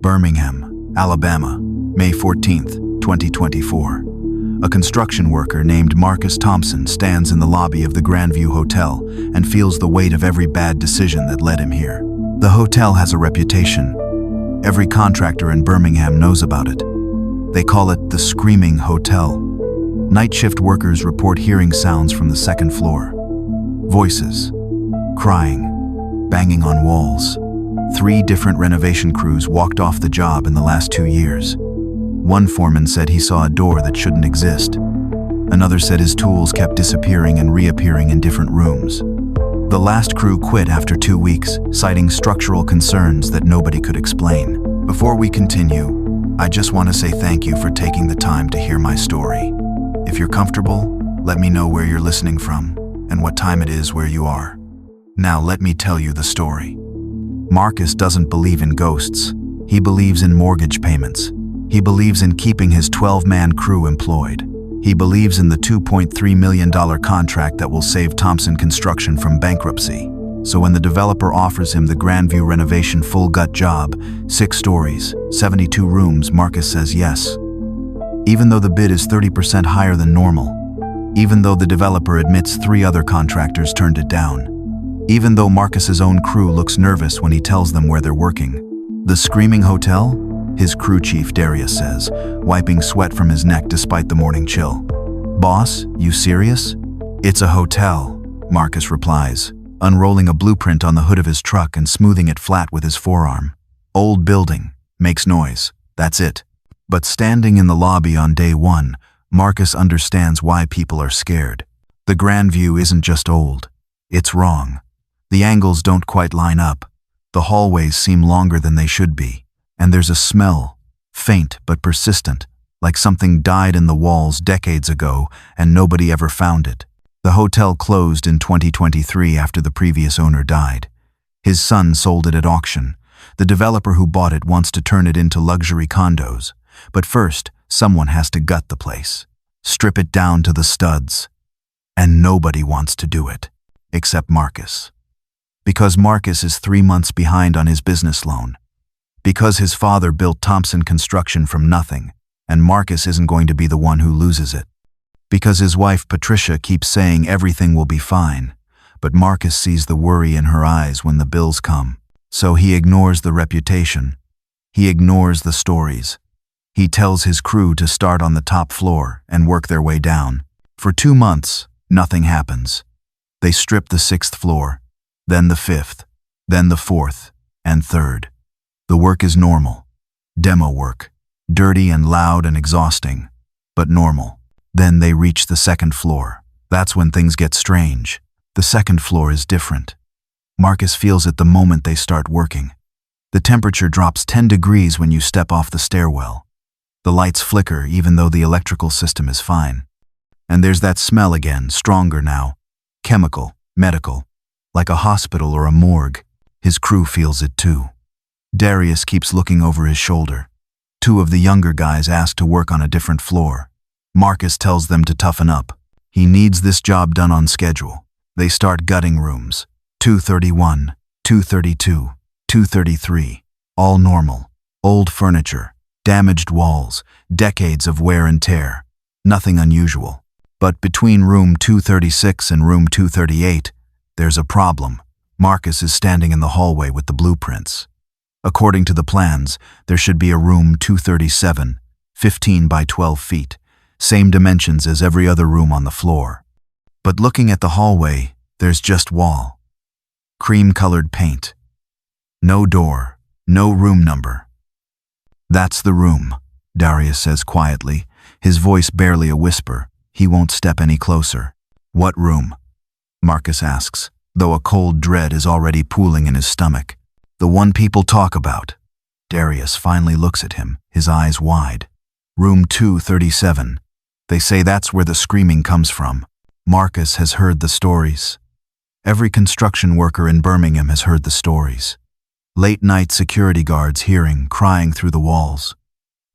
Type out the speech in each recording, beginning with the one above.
Birmingham, Alabama, May 14, 2024. A construction worker named Marcus Thompson stands in the lobby of the Grandview Hotel and feels the weight of every bad decision that led him here. The hotel has a reputation. Every contractor in Birmingham knows about it. They call it the Screaming Hotel. Night shift workers report hearing sounds from the second floor. Voices, crying, banging on walls. 3 different renovation crews walked off the job in the last 2 years. One foreman said he saw a door that shouldn't exist. Another said his tools kept disappearing and reappearing in different rooms. The last crew quit after 2 weeks, citing structural concerns that nobody could explain. Before we continue, I just want to say thank you for taking the time to hear my story. If you're comfortable, let me know where you're listening from and what time it is where you are. Now let me tell you the story. Marcus doesn't believe in ghosts. He believes in mortgage payments. He believes in keeping his 12-man crew employed. He believes in the $2.3 million contract that will save Thompson Construction from bankruptcy. So when the developer offers him the Grandview Renovation full-gut job, 6 stories, 72 rooms, Marcus says yes. Even though the bid is 30% higher than normal. Even though the developer admits 3 other contractors turned it down. Even though Marcus's own crew looks nervous when he tells them where they're working. The Screaming Hotel? His crew chief Darius says, wiping sweat from his neck despite the morning chill. Boss, you serious? It's a hotel, Marcus replies, unrolling a blueprint on the hood of his truck and smoothing it flat with his forearm. Old building, makes noise, that's it. But standing in the lobby on day 1, Marcus understands why people are scared. The Grandview isn't just old, it's wrong. The angles don't quite line up. The hallways seem longer than they should be. And there's a smell, faint but persistent, like something died in the walls decades ago and nobody ever found it. The hotel closed in 2023 after the previous owner died. His son sold it at auction. The developer who bought it wants to turn it into luxury condos. But first, someone has to gut the place. Strip it down to the studs. And nobody wants to do it, except Marcus. Because Marcus is 3 months behind on his business loan. Because his father built Thompson Construction from nothing, and Marcus isn't going to be the one who loses it. Because his wife Patricia keeps saying everything will be fine, but Marcus sees the worry in her eyes when the bills come. So he ignores the reputation. He ignores the stories. He tells his crew to start on the top floor and work their way down. For 2 months, nothing happens. They strip the 6th floor, then the 5th, then the 4th, and 3rd. The work is normal. Demo work. Dirty and loud and exhausting, but normal. Then they reach the 2nd floor. That's when things get strange. The 2nd floor is different. Marcus feels it the moment they start working. The temperature drops 10 degrees when you step off the stairwell. The lights flicker even though the electrical system is fine. And there's that smell again, stronger now. Chemical, medical, like a hospital or a morgue. His crew feels it too. Darius keeps looking over his shoulder. 2 of the younger guys ask to work on a different floor. Marcus tells them to toughen up. He needs this job done on schedule. They start gutting rooms. 231, 232, 233. All normal. Old furniture, damaged walls, decades of wear and tear. Nothing unusual. But between room 236 and room 238, there's a problem. Marcus is standing in the hallway with the blueprints. According to the plans, there should be a room 237, 15 by 12 feet, same dimensions as every other room on the floor. But looking at the hallway, there's just wall. Cream-colored paint. No door, no room number. That's the room, Darius says quietly, his voice barely a whisper. He won't step any closer. What room? Marcus asks, though a cold dread is already pooling in his stomach. The one people talk about. Darius finally looks at him, his eyes wide. Room 237. They say that's where the screaming comes from. Marcus has heard the stories. Every construction worker in Birmingham has heard the stories. Late-night security guards hearing, crying through the walls.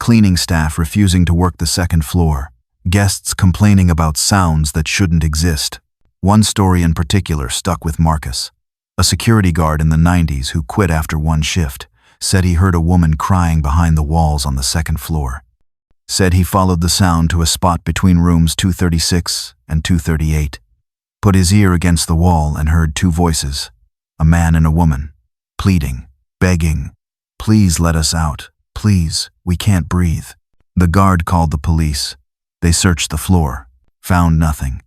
Cleaning staff refusing to work the 2nd floor. Guests complaining about sounds that shouldn't exist. One story in particular stuck with Marcus. A security guard in the 90s who quit after 1 shift, Said he heard a woman crying behind the walls on the second floor. Said he followed the sound to a spot between rooms 236 and 238. Put his ear against the wall and heard two voices, a man and a woman, pleading, begging, "Please let us out. Please, we can't breathe." The guard called the police. They searched the floor, found nothing.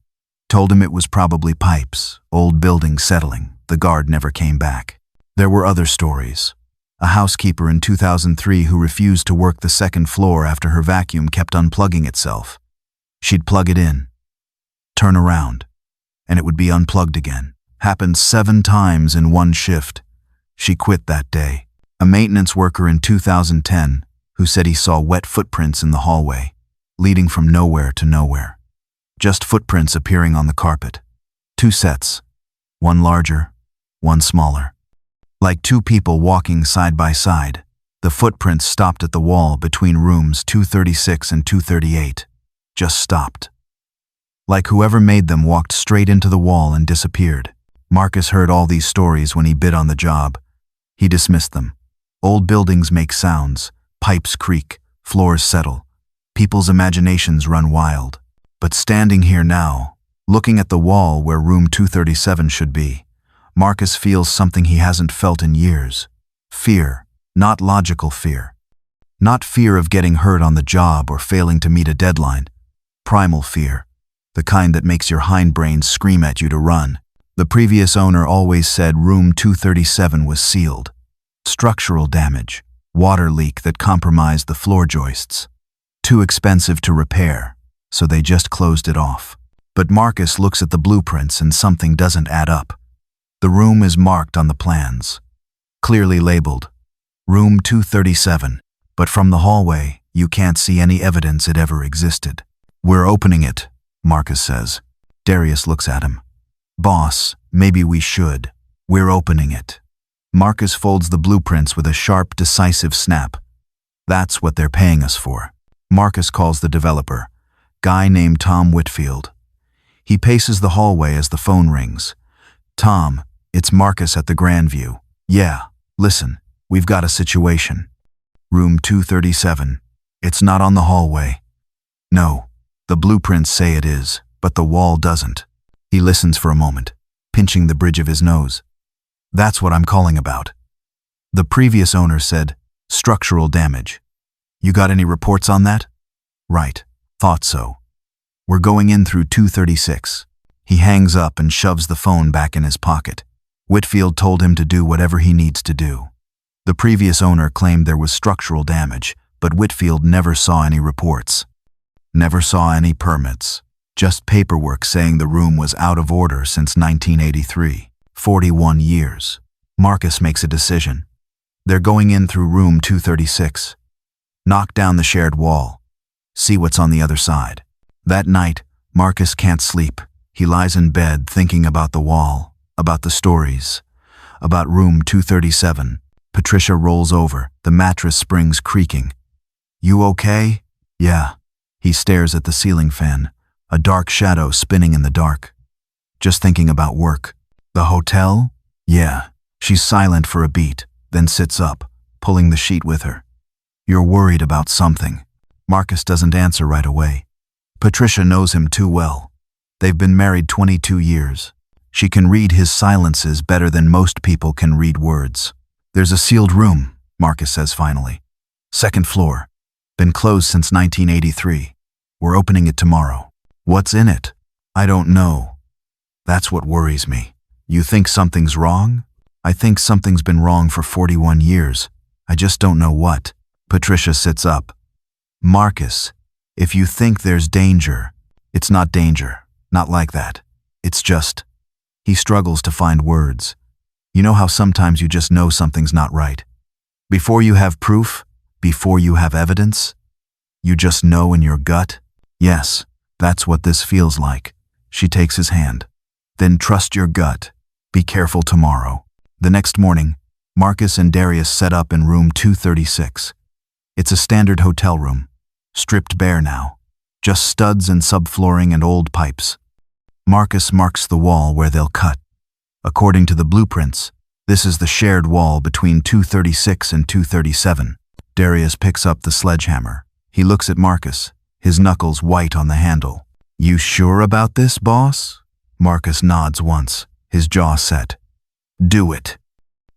Told him it was probably pipes, old building settling. The guard never came back. There were other stories. A housekeeper in 2003 who refused to work the second floor after her vacuum kept unplugging itself. She'd plug it in, turn around, and it would be unplugged again. Happened 7 times in one shift. She quit that day. A maintenance worker in 2010 who said he saw wet footprints in the hallway, leading from nowhere to nowhere. Just footprints appearing on the carpet. 2 sets, one larger, one smaller. Like 2 people walking side by side. The footprints stopped at the wall between rooms 236 and 238. Just stopped. Like whoever made them walked straight into the wall and disappeared. Marcus heard all these stories when he bid on the job. He dismissed them. Old buildings make sounds, pipes creak, floors settle. People's imaginations run wild. But standing here now, looking at the wall where room 237 should be, Marcus feels something he hasn't felt in years. Fear, not logical fear. Not fear of getting hurt on the job or failing to meet a deadline. Primal fear, the kind that makes your hindbrain scream at you to run. The previous owner always said room 237 was sealed. Structural damage, water leak that compromised the floor joists. Too expensive to repair, so they just closed it off. But Marcus looks at the blueprints and something doesn't add up. The room is marked on the plans, clearly labeled, room 237, but from the hallway, you can't see any evidence it ever existed. "We're opening it," Marcus says. Darius looks at him. "Boss, maybe we should. We're opening it." Marcus folds the blueprints with a sharp, decisive snap. "That's what they're paying us for." Marcus calls the developer, guy named Tom Whitfield. He paces the hallway as the phone rings. "Tom, it's Marcus at the Grandview." "Yeah, listen, we've got a situation. Room 237. It's not on the hallway." "No, the blueprints say it is, but the wall doesn't." He listens for a moment, pinching the bridge of his nose. "That's what I'm calling about. The previous owner said, structural damage. You got any reports on that?" "Right, thought so. We're going in through 236. He hangs up and shoves the phone back in his pocket. Whitfield told him to do whatever he needs to do. The previous owner claimed there was structural damage, but Whitfield never saw any reports. Never saw any permits. Just paperwork saying the room was out of order since 1983. 41 years. Marcus makes a decision. They're going in through room 236. Knock down the shared wall. See what's on the other side. That night, Marcus can't sleep. He lies in bed thinking about the wall, about the stories, about room 237. Patricia rolls over, the mattress springs creaking. "You okay?" "Yeah." He stares at the ceiling fan, a dark shadow spinning in the dark. "Just thinking about work." "The hotel?" "Yeah." She's silent for a beat, then sits up, pulling the sheet with her. "You're worried about something." Marcus doesn't answer right away. Patricia knows him too well. They've been married 22 years. She can read his silences better than most people can read words. "There's a sealed room," Marcus says finally. "Second floor. Been closed since 1983. We're opening it tomorrow." "What's in it?" "I don't know. That's what worries me." "You think something's wrong?" "I think something's been wrong for 41 years. I just don't know what." Patricia sits up. "Marcus, if you think there's danger, it's not danger. Not like that. It's just..." He struggles to find words. You know how sometimes you just know something's not right? Before you have proof, before you have evidence, you just know in your gut? Yes, that's what this feels like. She takes his hand. "Then trust your gut. Be careful tomorrow." The next morning, Marcus and Darius set up in room 236. It's a standard hotel room, stripped bare now. Just studs and subflooring and old pipes. Marcus marks the wall where they'll cut. According to the blueprints, This is the shared wall between 236 and 237. Darius picks up the sledgehammer. He looks at Marcus, his knuckles white on the handle. "You sure about this, boss?" Marcus nods once, his jaw set. "Do it."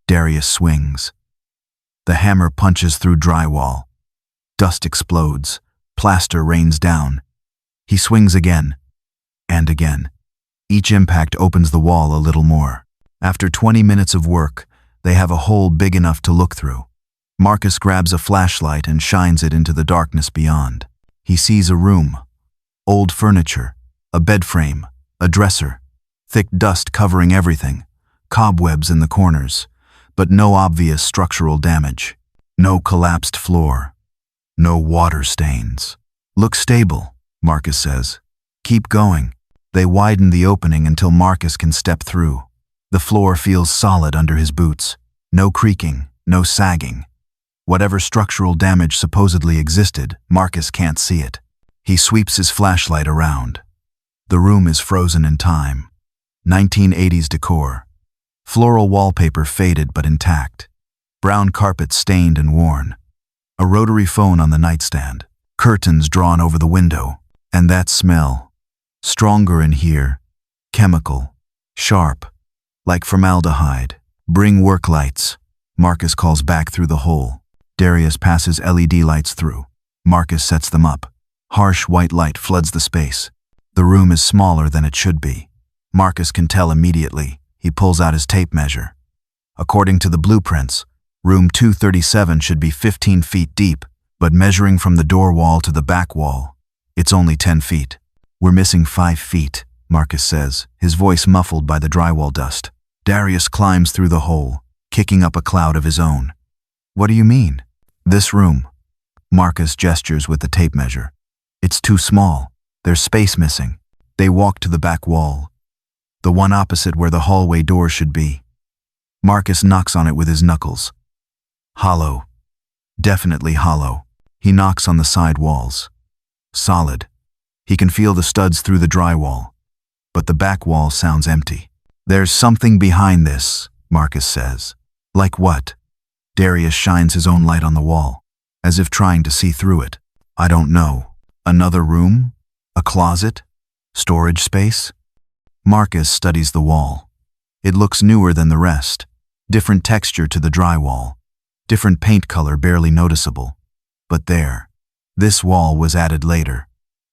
Darius swings. The hammer punches through drywall. Dust explodes. Plaster rains down. He swings again, and again. Each impact opens the wall a little more. After 20 minutes of work, they have a hole big enough to look through. Marcus grabs a flashlight and shines it into the darkness beyond. He sees a room. Old furniture, a bed frame, a dresser, thick dust covering everything, cobwebs in the corners, but no obvious structural damage. No collapsed floor. No water stains. "Looks stable," Marcus says. "Keep going." They widen the opening until Marcus can step through. The floor feels solid under his boots. No creaking, no sagging. Whatever structural damage supposedly existed, Marcus can't see it. He sweeps his flashlight around. The room is frozen in time. 1980s decor. Floral wallpaper faded but intact. Brown carpet stained and worn. A rotary phone on the nightstand. Curtains drawn over the window. And that smell. Stronger in here. Chemical. Sharp. Like formaldehyde. "Bring work lights." Marcus calls back through the hole. Darius passes LED lights through. Marcus sets them up. Harsh white light floods the space. The room is smaller than it should be. Marcus can tell immediately. He pulls out his tape measure. According to the blueprints, room 237 should be 15 feet deep, but measuring from the door wall to the back wall, it's only 10 feet. "We're missing 5 feet, Marcus says, his voice muffled by the drywall dust. Darius climbs through the hole, kicking up a cloud of his own. "What do you mean?" "This room." Marcus gestures with the tape measure. "It's too small. There's space missing." They walk to the back wall, the one opposite where the hallway door should be. Marcus knocks on it with his knuckles. Hollow. Definitely hollow. He knocks on the side walls. Solid. He can feel the studs through the drywall, but the back wall sounds empty. "There's something behind this," Marcus says. "Like what?" Darius shines his own light on the wall, as if trying to see through it. "I don't know. Another room? A closet? Storage space?" Marcus studies the wall. It looks newer than the rest. Different texture to the drywall. Different paint color barely noticeable. But there. This wall was added later.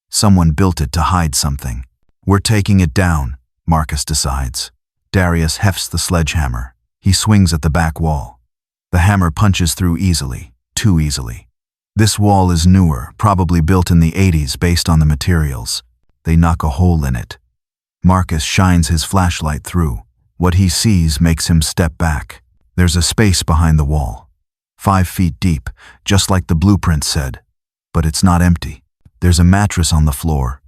Someone built it to hide something. "We're taking it down," Marcus decides. Darius hefts the sledgehammer. He swings at the back wall. The hammer punches through easily, too easily. This wall is newer, probably built in the 80s based on the materials. They knock a hole in it. Marcus shines his flashlight through. What he sees makes him step back. There's a space behind the wall. 5 feet deep, just like the blueprint said. But it's not empty. There's a mattress on the floor.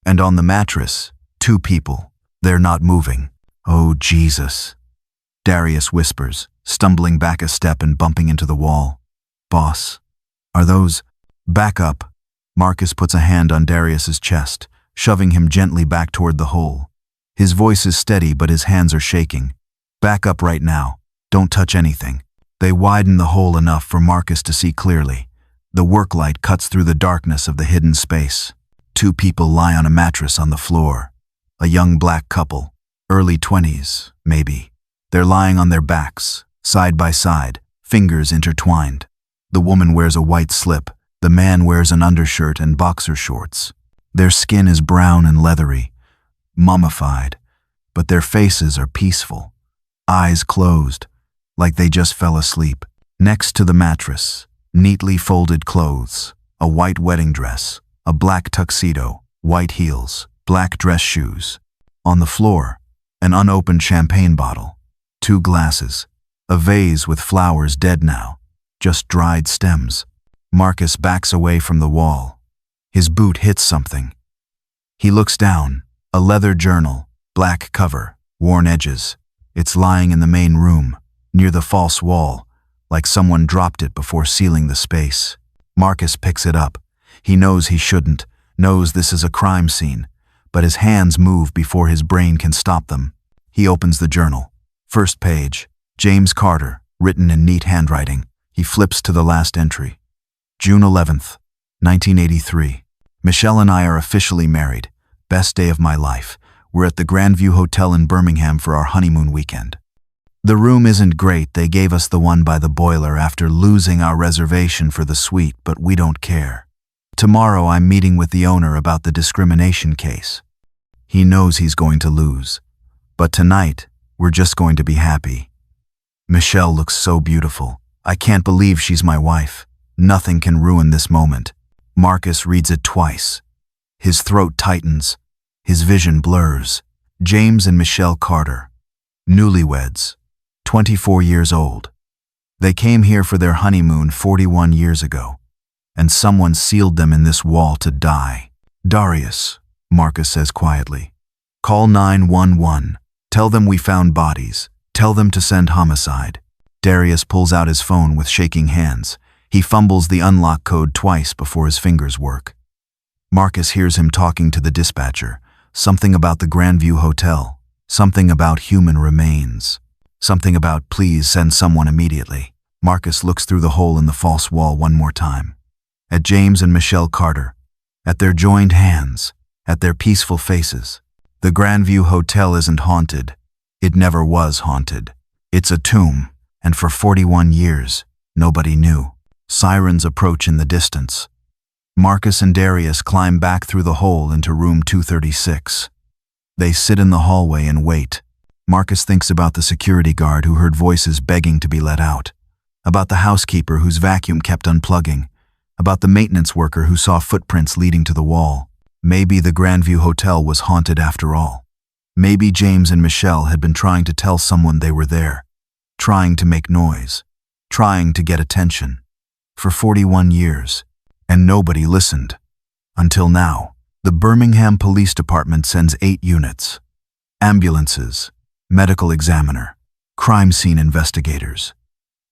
And on the mattress, 2 people. They're not moving. "Oh, Jesus," Darius whispers, stumbling back a step and bumping into the wall. "Boss, are those—" "Back up." Marcus puts a hand on Darius's chest, shoving him gently back toward the hole. His voice is steady, but his hands are shaking. "Back up right now. Don't touch anything." They widen the hole enough for Marcus to see clearly. The work light cuts through the darkness of the hidden space. 2 people lie on a mattress on the floor. A young black couple, early 20s, maybe. They're lying on their backs, side by side, fingers intertwined. The woman wears a white slip. The man wears an undershirt and boxer shorts. Their skin is brown and leathery, mummified, but their faces are peaceful, eyes closed, like they just fell asleep. Next to the mattress, neatly folded clothes, a white wedding dress, a black tuxedo, white heels, black dress shoes. On the floor, an unopened champagne bottle, 2 glasses, a vase with flowers dead now, just dried stems. Marcus backs away from the wall. His boot hits something. He looks down, a leather journal, black cover, worn edges. It's lying in the main room, near the false wall, like someone dropped it before sealing the space. Marcus picks it up. He knows he shouldn't, knows this is a crime scene, but his hands move before his brain can stop them. He opens the journal. First page, James Carter, written in neat handwriting. He flips to the last entry. June 11th, 1983. Michelle and I are officially married. Best day of my life. We're at the Grandview Hotel in Birmingham for our honeymoon weekend. The room isn't great. They gave us the one by the boiler after losing our reservation for the suite, but we don't care. Tomorrow I'm meeting with the owner about the discrimination case. He knows he's going to lose. But tonight, we're just going to be happy. Michelle looks so beautiful. I can't believe she's my wife. Nothing can ruin this moment. Marcus reads it twice. His throat tightens. His vision blurs. James and Michelle Carter. Newlyweds. 24 years old. They came here for their honeymoon 41 years ago. And someone sealed them in this wall to die. Darius, Marcus says quietly. Call 911. Tell them we found bodies. Tell them to send homicide. Darius pulls out his phone with shaking hands. He fumbles the unlock code twice before his fingers work. Marcus hears him talking to the dispatcher. Something about the Grandview Hotel. Something about human remains. Something about please send someone immediately. Marcus looks through the hole in the false wall one more time. At James and Michelle Carter. At their joined hands. At their peaceful faces. The Grandview Hotel isn't haunted. It never was haunted. It's a tomb, and for 41 years, nobody knew. Sirens approach in the distance. Marcus and Darius climb back through the hole into room 236. They sit in the hallway and wait. Marcus thinks about the security guard who heard voices begging to be let out, about the housekeeper whose vacuum kept unplugging, about the maintenance worker who saw footprints leading to the wall. Maybe the Grandview Hotel was haunted after all. Maybe James and Michelle had been trying to tell someone they were there, trying to make noise, trying to get attention. For 41 years, and nobody listened. Until now, the Birmingham Police Department sends 8 units. Ambulances, medical examiner, crime scene investigators.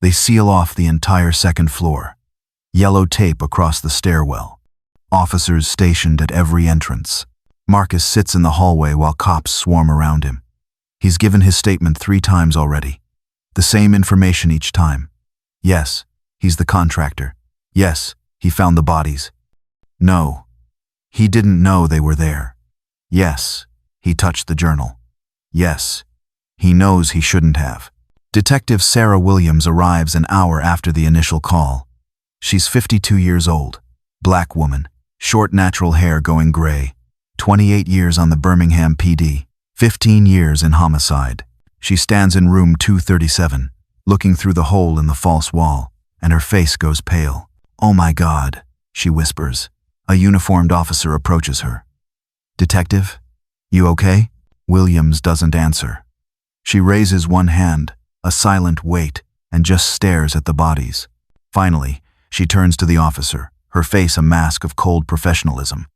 They seal off the entire second floor. Yellow tape across the stairwell. Officers stationed at every entrance. Marcus sits in the hallway while cops swarm around him. He's given his statement 3 times already. The same information each time. Yes, he's the contractor. Yes, he found the bodies. No, he didn't know they were there. Yes, he touched the journal. Yes, he knows he shouldn't have. Detective Sarah Williams arrives an hour after the initial call. She's 52 years old, black woman, short natural hair going gray, 28 years on the Birmingham PD, 15 years in homicide. She stands in room 237, looking through the hole in the false wall, and her face goes pale. "Oh my God," she whispers. A uniformed officer approaches her. "Detective, you okay?" Williams doesn't answer. She raises one hand, a silent wait, and just stares at the bodies. Finally, she turns to the officer, her face a mask of cold professionalism.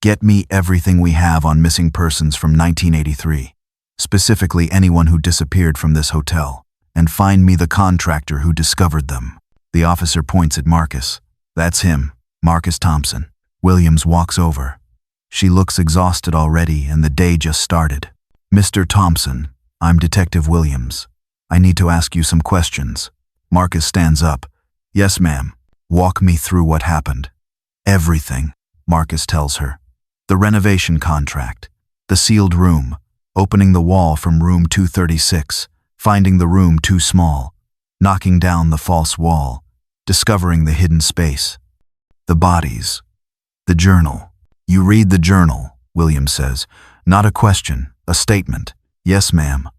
"Get me everything we have on missing persons from 1983, specifically anyone who disappeared from this hotel, and find me the contractor who discovered them." The officer points at Marcus. "That's him, Marcus Thompson." Williams walks over. She looks exhausted already, and the day just started. "Mr. Thompson, I'm Detective Williams. I need to ask you some questions." Marcus stands up. "Yes, ma'am. Walk me through what happened." "Everything," Marcus tells her. "The renovation contract, the sealed room, opening the wall from room 236, finding the room too small, knocking down the false wall, discovering the hidden space, the bodies, the journal." "You read the journal," Williams says. "Not a question, a statement." "Yes, ma'am.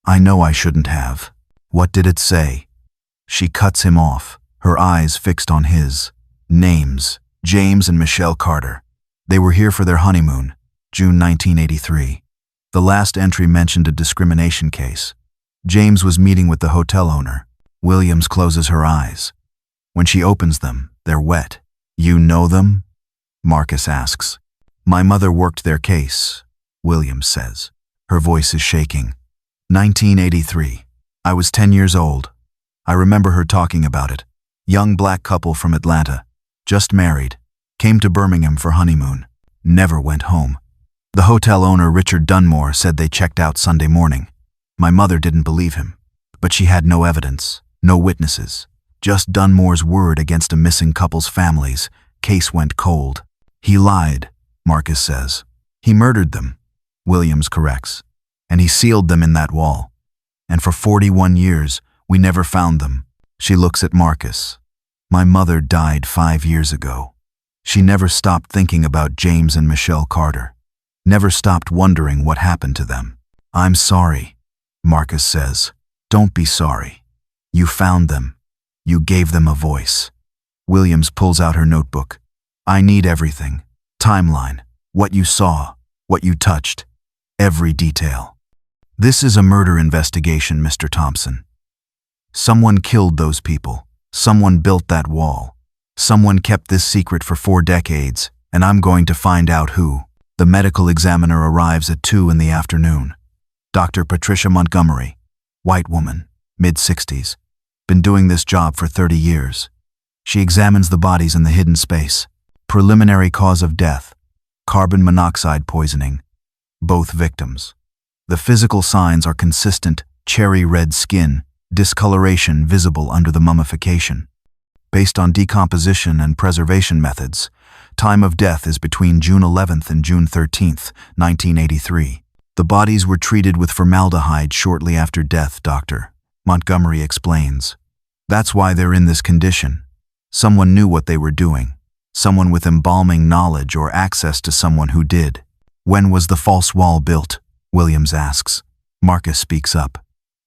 I know I shouldn't have." "What did it say?" She cuts him off, her eyes fixed on his. "Names, James and Michelle Carter. They were here for their honeymoon, June 1983. The last entry mentioned a discrimination case. James was meeting with the hotel owner. Williams closes her eyes. When she opens them, they're wet. "You know them?" Marcus asks. "My mother worked their case," Williams says. Her voice is shaking. 1983. I was 10 years old. I remember her talking about it. Young black couple from Atlanta. Just married. Came to Birmingham for honeymoon. Never went home. The hotel owner, Richard Dunmore, said they checked out Sunday morning. My mother didn't believe him. But she had no evidence, no witnesses. Just Dunmore's word against a missing couple's families. Case went cold. He lied, Marcus says. He murdered them, Williams corrects. And he sealed them in that wall. And for 41 years, we never found them. She looks at Marcus. My mother died 5 years ago. She never stopped thinking about James and Michelle Carter. Never stopped wondering what happened to them. I'm sorry, Marcus says. Don't be sorry. You found them. You gave them a voice. Williams pulls out her notebook. I need everything. Timeline. What you saw. What you touched. Every detail. This is a murder investigation, Mr. Thompson. Someone killed those people. Someone built that wall. Someone kept this secret for 4 decades, and I'm going to find out who. The medical examiner arrives at 2 in the afternoon. Dr. Patricia Montgomery, white woman, mid-60s, been doing this job for 30 years. She examines the bodies in the hidden space. Preliminary cause of death, carbon monoxide poisoning. Both victims. The physical signs are consistent: cherry red skin, discoloration visible under the mummification. Based on decomposition and preservation methods, time of death is between June 11th and June 13th, 1983. The bodies were treated with formaldehyde shortly after death, Dr. Montgomery explains. That's why they're in this condition. Someone knew what they were doing. Someone with embalming knowledge or access to someone who did. When was the false wall built? Williams asks. Marcus speaks up.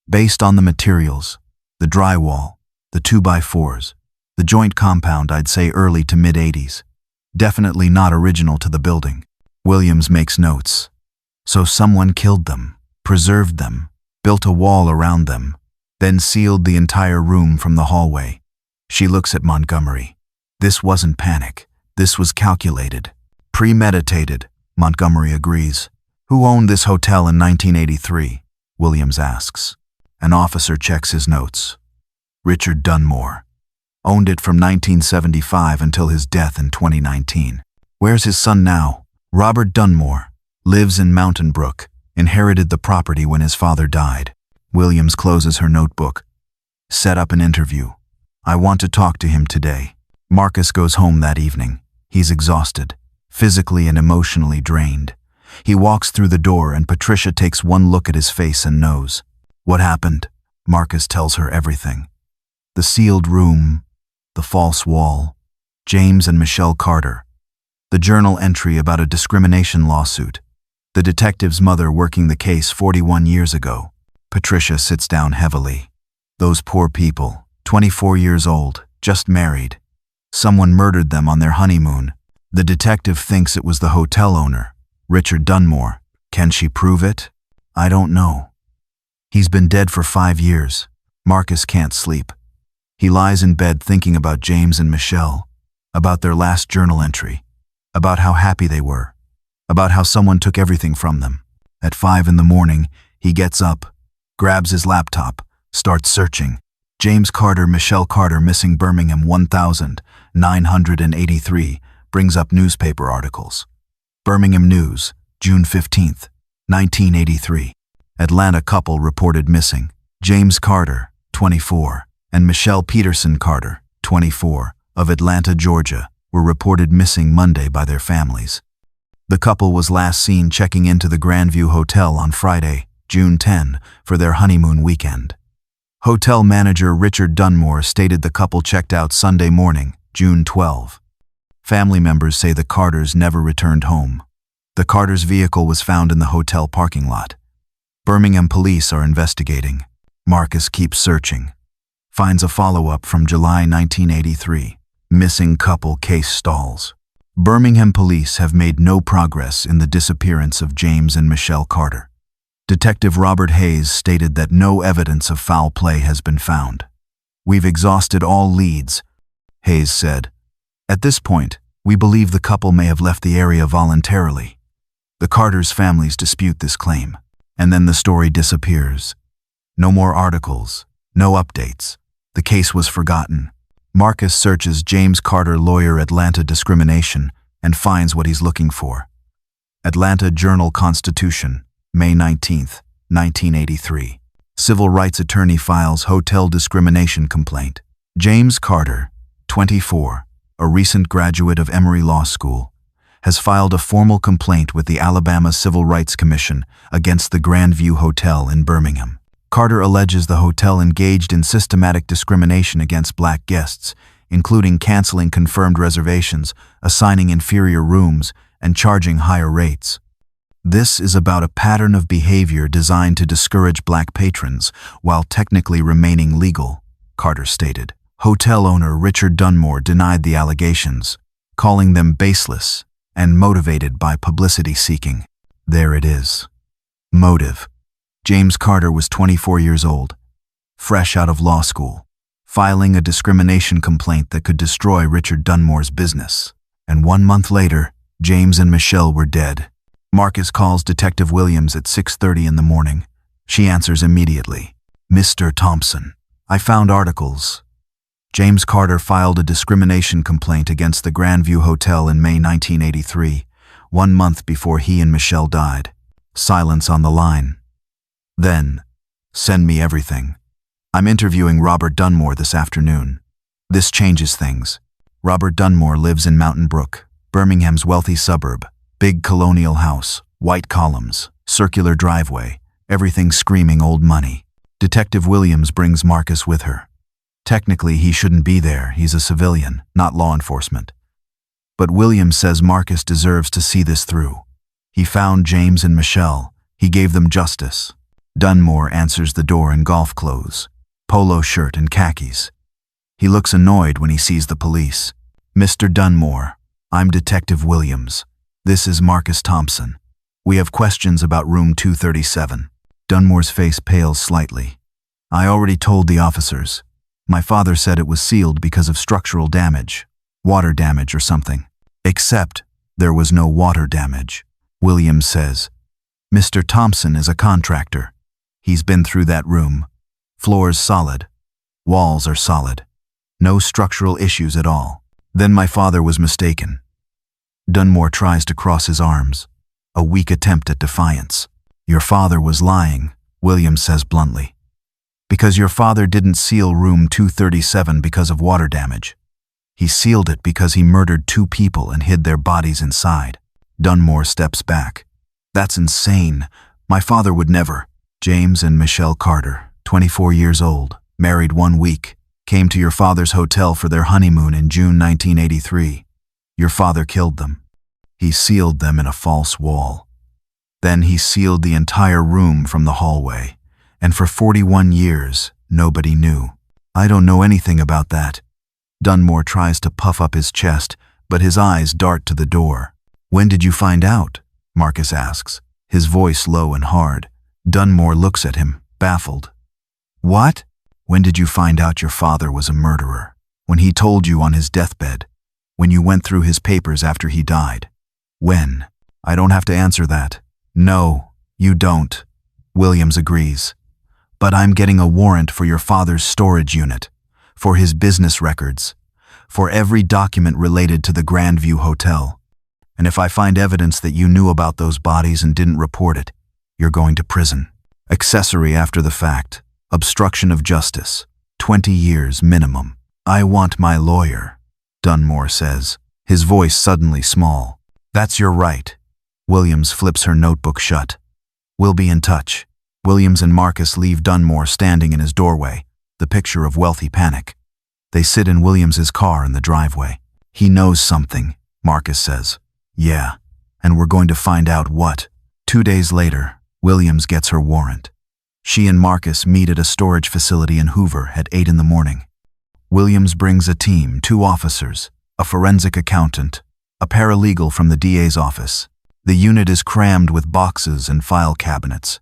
Based on the materials, the drywall, the 2x4s, the joint compound, I'd say early to mid-80s. Definitely not original to the building. Williams makes notes. So someone killed them, preserved them, built a wall around them, then sealed the entire room from the hallway. She looks at Montgomery. This wasn't panic. This was calculated. Premeditated, Montgomery agrees. Who owned this hotel in 1983? Williams asks. An officer checks his notes. Richard Dunmore. Owned it from 1975 until his death in 2019. Where's his son now? Robert Dunmore. Lives in Mountain Brook. Inherited the property when his father died. Williams closes her notebook. Set up an interview. I want to talk to him today. Marcus goes home that evening. He's exhausted, physically and emotionally drained. He walks through the door and Patricia takes one look at his face and knows. What happened? Marcus tells her everything. The sealed room, the false wall, James and Michelle Carter, the journal entry about a discrimination lawsuit, the detective's mother working the case 41 years ago. Patricia sits down heavily. Those poor people, 24 years old, just married. Someone murdered them on their honeymoon. The detective thinks it was the hotel owner, Richard Dunmore. Can she prove it? I don't know. He's been dead for 5 years. Marcus can't sleep. He lies in bed thinking about James and Michelle, about their last journal entry, about how happy they were, about how someone took everything from them. At 5 in the morning, he gets up, grabs his laptop, starts searching. James Carter, Michelle Carter missing Birmingham 1983, brings up newspaper articles. Birmingham News, June 15th, 1983. Atlanta couple reported missing. James Carter, 24, and Michelle Peterson Carter, 24, of Atlanta, Georgia, were reported missing Monday by their families. The couple was last seen checking into the Grandview Hotel on Friday, June 10, for their honeymoon weekend. Hotel manager Richard Dunmore stated the couple checked out Sunday morning, June 12. Family members say the Carters never returned home. The Carters' vehicle was found in the hotel parking lot. Birmingham police are investigating. Marcus keeps searching. Finds a follow-up from July 1983. Missing couple case stalls. Birmingham police have made no progress in the disappearance of James and Michelle Carter. Detective Robert Hayes stated that no evidence of foul play has been found. We've exhausted all leads, Hayes said. At this point, we believe the couple may have left the area voluntarily. The Carters' families dispute this claim, and then the story disappears. No more articles, no updates. The case was forgotten. Marcus searches James Carter lawyer Atlanta discrimination and finds what he's looking for. Atlanta Journal-Constitution, May 19, 1983. Civil rights attorney files hotel discrimination complaint. James Carter, 24, a recent graduate of Emory Law School, has filed a formal complaint with the Alabama Civil Rights Commission against the Grandview Hotel in Birmingham. Carter alleges the hotel engaged in systematic discrimination against black guests, including canceling confirmed reservations, assigning inferior rooms, and charging higher rates. This is about a pattern of behavior designed to discourage black patrons while technically remaining legal, Carter stated. Hotel owner Richard Dunmore denied the allegations, calling them baseless and motivated by publicity seeking. There it is. Motive. James Carter was 24 years old, fresh out of law school, filing a discrimination complaint that could destroy Richard Dunmore's business. And 1 month later, James and Michelle were dead. Marcus calls Detective Williams at 6:30 in the morning. She answers immediately. "Mr. Thompson, I found articles." James Carter filed a discrimination complaint against the Grandview Hotel in May 1983, 1 month before he and Michelle died. Silence on the line. Then, "Send me everything. I'm interviewing Robert Dunmore this afternoon. This changes things." Robert Dunmore lives in Mountain Brook, Birmingham's wealthy suburb. Big colonial house, white columns, circular driveway, everything screaming old money. Detective Williams brings Marcus with her. Technically, he shouldn't be there. He's a civilian, not law enforcement. But Williams says Marcus deserves to see this through. He found James and Michelle. He gave them justice. Dunmore answers the door in golf clothes, polo shirt and khakis. He looks annoyed when he sees the police. "Mr. Dunmore, I'm Detective Williams. This is Marcus Thompson. We have questions about room 237. Dunmore's face pales slightly. "I already told the officers. My father said it was sealed because of structural damage, water damage or something. Except there was no water damage," Williams says. "Mr. Thompson is a contractor. He's been through that room. Floors solid. Walls are solid. No structural issues at all." Then my father was mistaken. Dunmore tries to cross his arms, a weak attempt at defiance. "Your father was lying," Williams says bluntly. "Because your father didn't seal room 237 because of water damage. He sealed it because he murdered 2 people and hid their bodies inside." Dunmore steps back. "That's insane. My father would never." James and Michelle Carter, 24 years old, married 1 week, came to your father's hotel for their honeymoon in June 1983. Your father killed them. He sealed them in a false wall. Then he sealed the entire room from the hallway, and for 41 years, nobody knew. I don't know anything about that. Dunmore tries to puff up his chest, but his eyes dart to the door. "When did you find out?" Marcus asks, his voice low and hard. Dunmore looks at him, baffled. "What? When did you find out your father was a murderer?" "When he told you on his deathbed. When you went through his papers after he died." "When?" "I don't have to answer that." "No, you don't." Williams agrees. "But I'm getting a warrant for your father's storage unit, for his business records, for every document related to the Grandview Hotel. And if I find evidence that you knew about those bodies and didn't report it, you're going to prison. Accessory after the fact, obstruction of justice, 20 years minimum." "I want my lawyer," Dunmore says, his voice suddenly small. "That's your right." Williams flips her notebook shut. "We'll be in touch." Williams and Marcus leave Dunmore standing in his doorway, the picture of wealthy panic. They sit in Williams's car in the driveway. "He knows something," Marcus says. "Yeah, and we're going to find out what." 2 days later, Williams gets her warrant. She and Marcus meet at a storage facility in Hoover at 8 in the morning. Williams brings a team, 2 officers, a forensic accountant, a paralegal from the DA's office. The unit is crammed with boxes and file cabinets.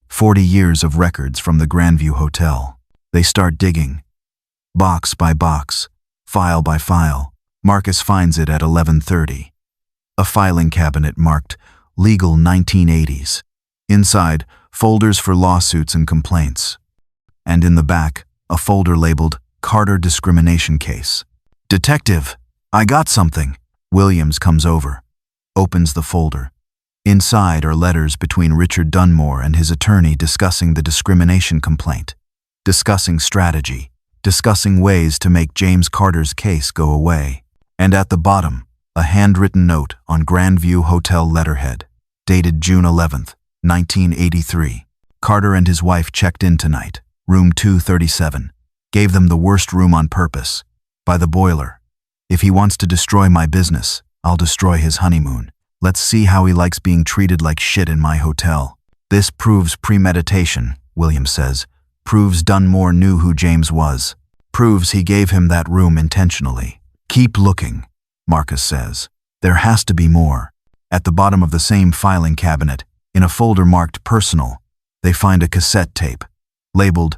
40 years of records from the Grandview Hotel. They start digging. Box by box, file by file. Marcus finds it at 11:30. A filing cabinet marked Legal 1980s. Inside, folders for lawsuits and complaints. And in the back, a folder labeled Carter Discrimination Case. "Detective, I got something." Williams comes over, opens the folder. Inside are letters between Richard Dunmore and his attorney discussing the discrimination complaint, discussing strategy, discussing ways to make James Carter's case go away. And at the bottom, a handwritten note on Grandview Hotel letterhead, dated June 11th, 1983. Carter and his wife checked in tonight, room 237. Gave them the worst room on purpose, by the boiler. If he wants to destroy my business, I'll destroy his honeymoon. Let's see how he likes being treated like shit in my hotel. This proves premeditation, Williams says. Proves Dunmore knew who James was. Proves he gave him that room intentionally. Keep looking, Marcus says. There has to be more. At the bottom of the same filing cabinet, in a folder marked personal, they find a cassette tape, labeled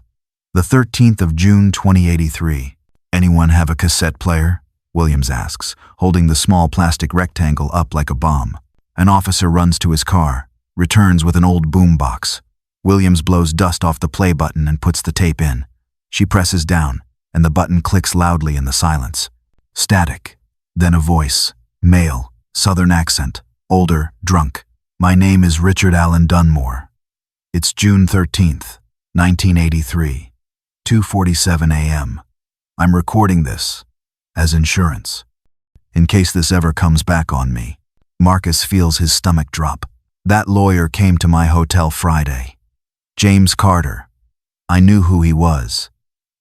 the 13th of June 2083. Anyone have a cassette player? Williams asks, holding the small plastic rectangle up like a bomb. An officer runs to his car, returns with an old boom box. Williams blows dust off the play button and puts the tape in. She presses down, and the button clicks loudly in the silence. Static. Then a voice. Male. Southern accent. Older. Drunk. My name is Richard Allen Dunmore. It's June 13th, 1983. 2:47 a.m. I'm recording this as insurance, in case this ever comes back on me. Marcus feels his stomach drop. That lawyer came to my hotel Friday. James Carter. I knew who he was.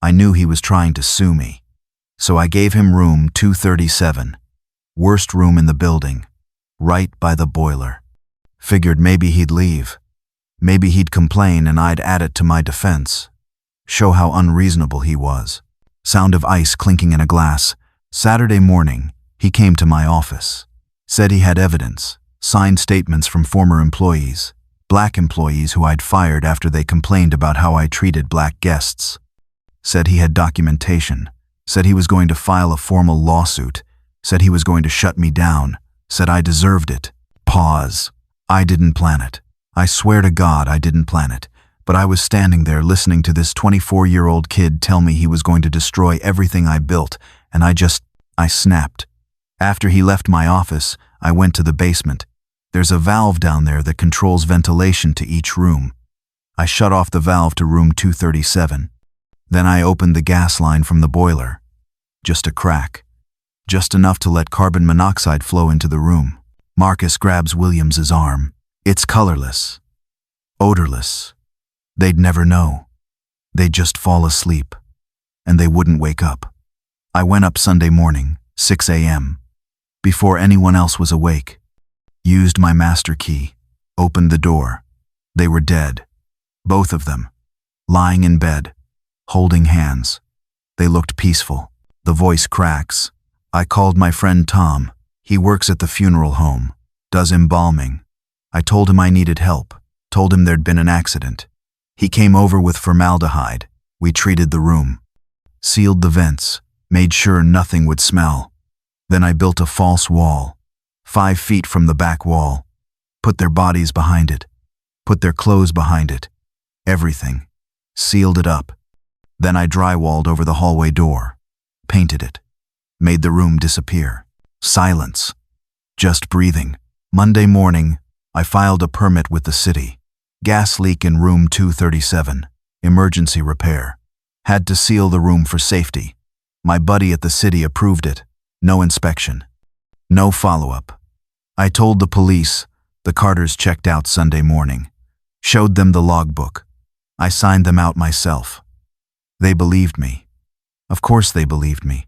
I knew he was trying to sue me. So I gave him room 237, worst room in the building, right by the boiler. Figured maybe he'd leave. Maybe he'd complain and I'd add it to my defense. Show how unreasonable he was. Sound of ice clinking in a glass. Saturday morning, he came to my office. Said he had evidence, signed statements from former employees, black employees who I'd fired after they complained about how I treated black guests. Said he had documentation. Said he was going to file a formal lawsuit. Said he was going to shut me down. Said I deserved it. Pause. I didn't plan it. I swear to God I didn't plan it. But I was standing there listening to this 24-year-old kid tell me he was going to destroy everything I built, and I snapped. After he left my office, I went to the basement. There's a valve down there that controls ventilation to each room. I shut off the valve to room 237. Then I opened the gas line from the boiler. Just a crack. Just enough to let carbon monoxide flow into the room. Marcus grabs Williams's arm. It's colorless. Odorless. They'd never know. They'd just fall asleep. And they wouldn't wake up. I went up Sunday morning, 6 a.m., before anyone else was awake. Used my master key. Opened the door. They were dead. Both of them. Lying in bed. Holding hands. They looked peaceful. The voice cracks. I called my friend Tom. He works at the funeral home. Does embalming. I told him I needed help. Told him there'd been an accident. He came over with formaldehyde. We treated the room. Sealed the vents. Made sure nothing would smell. Then I built a false wall. 5 feet from the back wall. Put their bodies behind it. Put their clothes behind it. Everything. Sealed it up. Then I drywalled over the hallway door. Painted it. Made the room disappear. Silence. Just breathing. Monday morning, I filed a permit with the city. Gas leak in room 237. Emergency repair. Had to seal the room for safety. My buddy at the city approved it. No inspection. No follow-up. I told the police. The Carters checked out Sunday morning. Showed them the logbook. I signed them out myself. They believed me. Of course they believed me.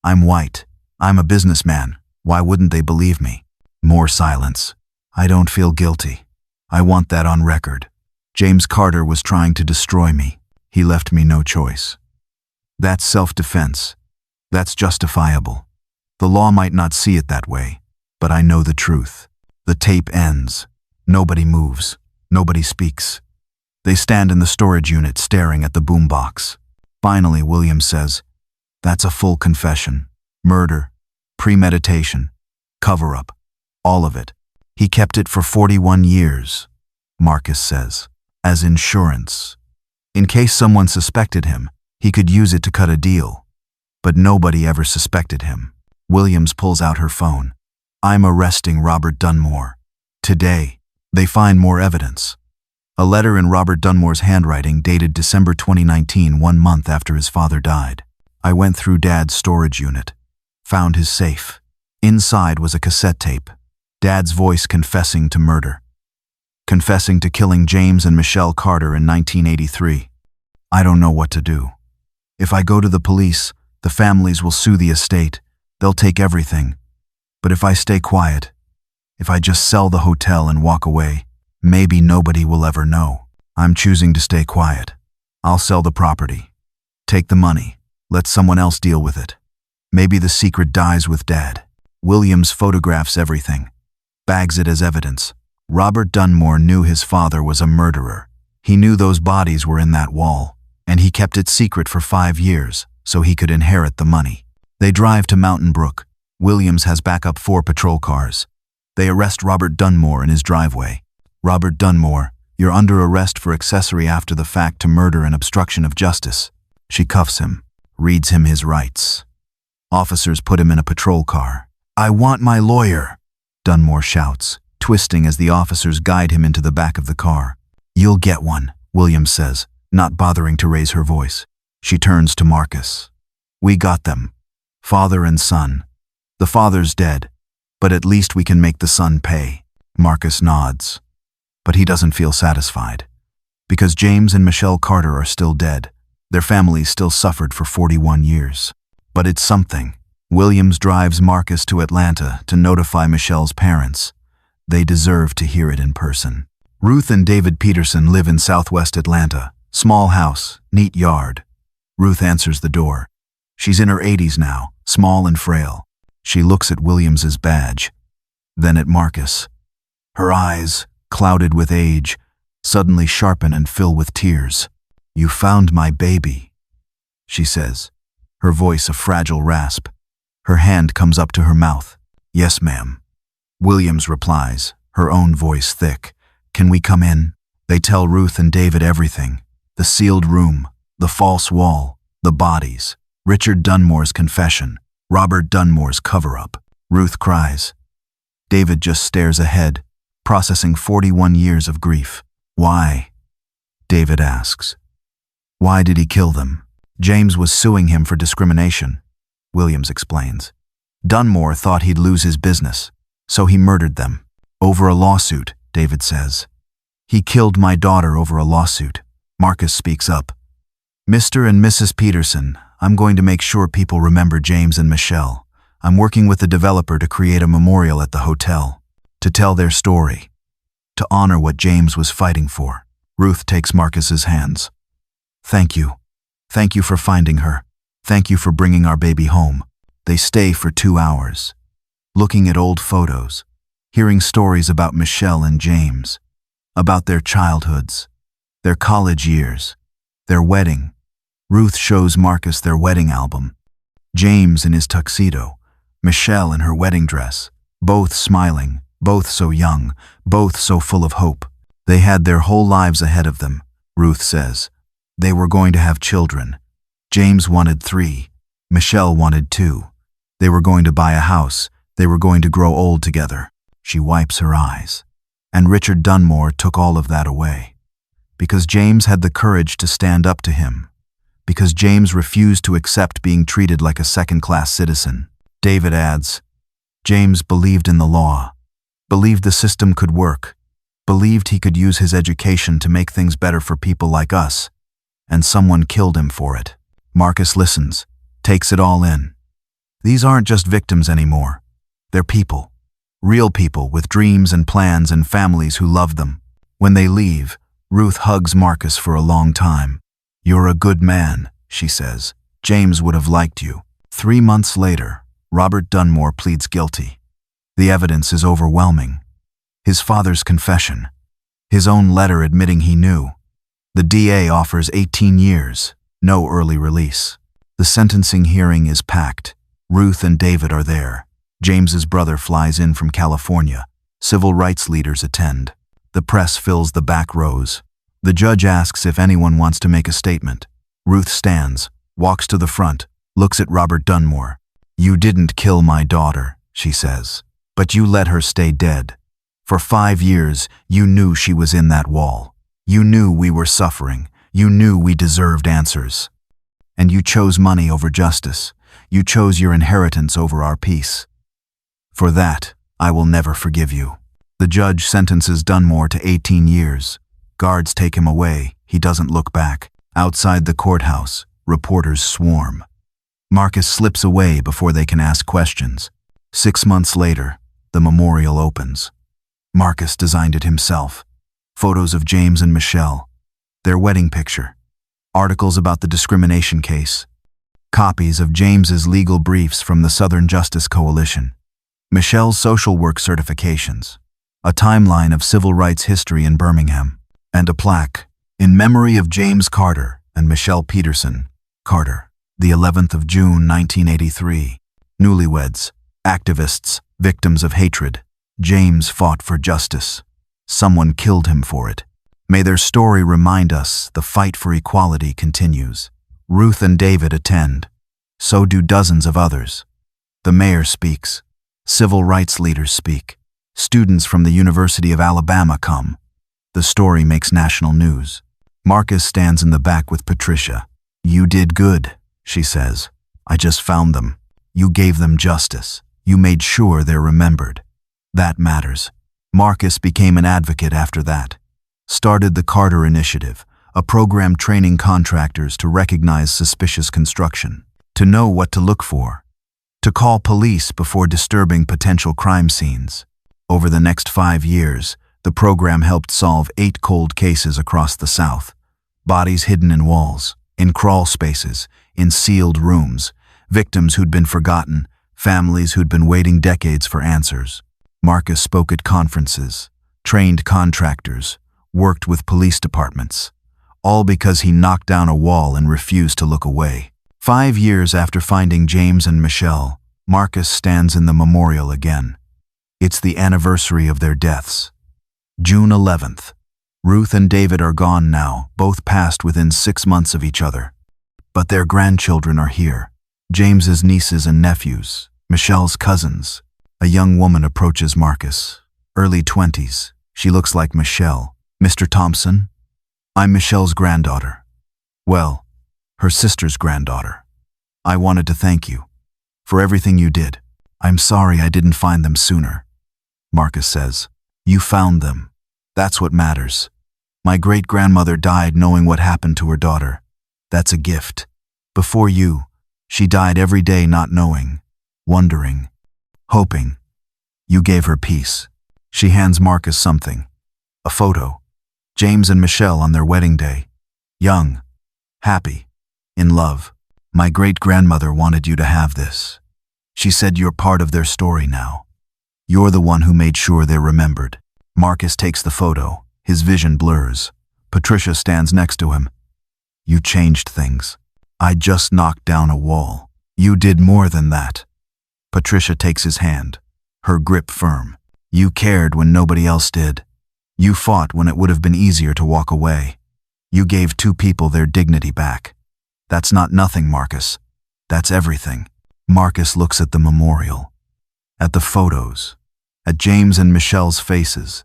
I'm white. I'm a businessman. Why wouldn't they believe me? More silence. I don't feel guilty. I want that on record. James Carter was trying to destroy me. He left me no choice. That's self-defense. That's justifiable. The law might not see it that way, but I know the truth. The tape ends. Nobody moves. Nobody speaks. They stand in the storage unit staring at the boombox. Finally, Williams says, "That's a full confession. Murder, premeditation, cover-up, all of it. He kept it for 41 years, Marcus says, as insurance. In case someone suspected him, he could use it to cut a deal. But nobody ever suspected him." Williams pulls out her phone. "I'm arresting Robert Dunmore. Today." They find more evidence. A letter in Robert Dunmore's handwriting dated December 2019, 1 month after his father died. I went through Dad's storage unit, found his safe. Inside was a cassette tape. Dad's voice confessing to murder. Confessing to killing James and Michelle Carter in 1983. I don't know what to do. If I go to the police, the families will sue the estate. They'll take everything. But if I stay quiet, if I just sell the hotel and walk away, maybe nobody will ever know. I'm choosing to stay quiet. I'll sell the property. Take the money. Let someone else deal with it. Maybe the secret dies with Dad. Williams photographs everything. Bags it as evidence. Robert Dunmore knew his father was a murderer. He knew those bodies were in that wall, and he kept it secret for 5 years so he could inherit the money. They drive to Mountain Brook. Williams has backup 4 patrol cars. They arrest Robert Dunmore in his driveway. Robert Dunmore, you're under arrest for accessory after the fact to murder and obstruction of justice. She cuffs him, reads him his rights. Officers put him in a patrol car. I want my lawyer, Dunmore shouts, twisting as the officers guide him into the back of the car. You'll get one, Williams says, not bothering to raise her voice. She turns to Marcus. We got them. Father and son. The father's dead, but at least we can make the son pay. Marcus nods. But he doesn't feel satisfied. Because James and Michelle Carter are still dead. Their families still suffered for 41 years. But it's something. Williams drives Marcus to Atlanta to notify Michelle's parents. They deserve to hear it in person. Ruth and David Peterson live in southwest Atlanta. Small house, neat yard. Ruth answers the door. She's in her 80s now, small and frail. She looks at Williams's badge, then at Marcus. Her eyes, clouded with age, suddenly sharpen and fill with tears. You found my baby, she says, her voice a fragile rasp. Her hand comes up to her mouth. Yes, ma'am. Williams replies, her own voice thick. Can we come in? They tell Ruth and David everything. The sealed room, the false wall, the bodies, Richard Dunmore's confession, Robert Dunmore's cover-up. Ruth cries. David just stares ahead, processing 41 years of grief. Why? David asks. Why did he kill them? James was suing him for discrimination, Williams explains. Dunmore thought he'd lose his business, so he murdered them. Over a lawsuit, David says. He killed my daughter over a lawsuit. Marcus speaks up. Mr. and Mrs. Peterson, I'm going to make sure people remember James and Michelle. I'm working with the developer to create a memorial at the hotel, to tell their story, to honor what James was fighting for. Ruth takes Marcus's hands. Thank you. Thank you for finding her. Thank you for bringing our baby home. They stay for 2 hours, looking at old photos, hearing stories about Michelle and James, about their childhoods, their college years, their wedding. Ruth shows Marcus their wedding album. James in his tuxedo, Michelle in her wedding dress, both smiling, both so young, both so full of hope. They had their whole lives ahead of them, Ruth says. They were going to have children. James wanted 3. Michelle wanted 2. They were going to buy a house. They were going to grow old together. She wipes her eyes. And Richard Dunmore took all of that away. Because James had the courage to stand up to him. Because James refused to accept being treated like a second-class citizen. David adds, James believed in the law, believed the system could work, believed he could use his education to make things better for people like us, and someone killed him for it. Marcus listens, takes it all in. These aren't just victims anymore. They're people. Real people with dreams and plans and families who love them. When they leave, Ruth hugs Marcus for a long time. You're a good man, she says. James would have liked you. 3 months later, Robert Dunmore pleads guilty. The evidence is overwhelming. His father's confession. His own letter admitting he knew. The DA offers 18 years, no early release. The sentencing hearing is packed. Ruth and David are there. James's brother flies in from California. Civil rights leaders attend. The press fills the back rows. The judge asks if anyone wants to make a statement. Ruth stands, walks to the front, looks at Robert Dunmore. You didn't kill my daughter, she says, but you let her stay dead. For 5 years, you knew she was in that wall. You knew we were suffering. You knew we deserved answers. And you chose money over justice. You chose your inheritance over our peace. For that, I will never forgive you. The judge sentences Dunmore to 18 years. Guards take him away. He doesn't look back. Outside the courthouse, reporters swarm. Marcus slips away before they can ask questions. 6 months later, the memorial opens. Marcus designed it himself. Photos of James and Michelle, their wedding picture, articles about the discrimination case, copies of James's legal briefs from the Southern Justice Coalition, Michelle's social work certifications, a timeline of civil rights history in Birmingham, and a plaque in memory of James Carter and Michelle Peterson Carter, the 11th of June 1983. Newlyweds, activists, victims of hatred. James fought for justice. Someone killed him for it. May their story remind us the fight for equality continues. Ruth and David attend. So do dozens of others. The mayor speaks. Civil rights leaders speak. Students from the University of Alabama come. The story makes national news. Marcus stands in the back with Patricia. You did good, she says. I just found them. You gave them justice. You made sure they're remembered. That matters. Marcus became an advocate after that. Started the Carter Initiative, a program training contractors to recognize suspicious construction, to know what to look for, to call police before disturbing potential crime scenes. Over the next 5 years, the program helped solve 8 cold cases across the South. Bodies hidden in walls, in crawl spaces, in sealed rooms, victims who'd been forgotten, families who'd been waiting decades for answers. Marcus spoke at conferences, trained contractors, worked with police departments, all because he knocked down a wall and refused to look away. 5 years after finding James and Michelle, Marcus stands in the memorial again. It's the anniversary of their deaths. June 11th. Ruth and David are gone now, both passed within 6 months of each other. But their grandchildren are here. James's nieces and nephews, Michelle's cousins. A young woman approaches Marcus, early 20s. She looks like Michelle. Mr. Thompson, I'm Michelle's granddaughter. Well, her sister's granddaughter. I wanted to thank you for everything you did. I'm sorry I didn't find them sooner. Marcus says, you found them. That's what matters. My great-grandmother died knowing what happened to her daughter. That's a gift. Before you, she died every day not knowing, wondering, hoping. You gave her peace. She hands Marcus something. A photo. James and Michelle on their wedding day. Young, happy, in love. My great-grandmother wanted you to have this. She said you're part of their story now. You're the one who made sure they're remembered. Marcus takes the photo. His vision blurs. Patricia stands next to him. You changed things. I just knocked down a wall. You did more than that. Patricia takes his hand, her grip firm. You cared when nobody else did. You fought when it would have been easier to walk away. You gave 2 people their dignity back. That's not nothing, Marcus. That's everything. Marcus looks at the memorial, at the photos, at James and Michelle's faces,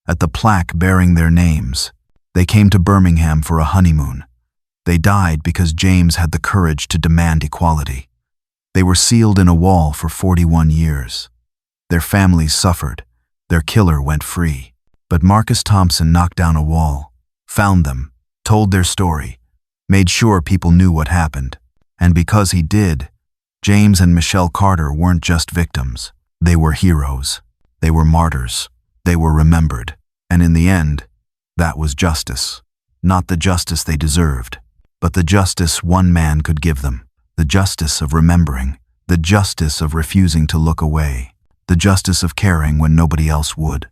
at the plaque bearing their names. They came to Birmingham for a honeymoon. They died because James had the courage to demand equality. They were sealed in a wall for 41 years. Their families suffered. Their killer went free. But Marcus Thompson knocked down a wall, found them, told their story, made sure people knew what happened. And because he did, James and Michelle Carter weren't just victims. They were heroes. They were martyrs. They were remembered. And in the end, that was justice. Not the justice they deserved, but the justice one man could give them. The justice of remembering. The justice of refusing to look away. The justice of caring when nobody else would.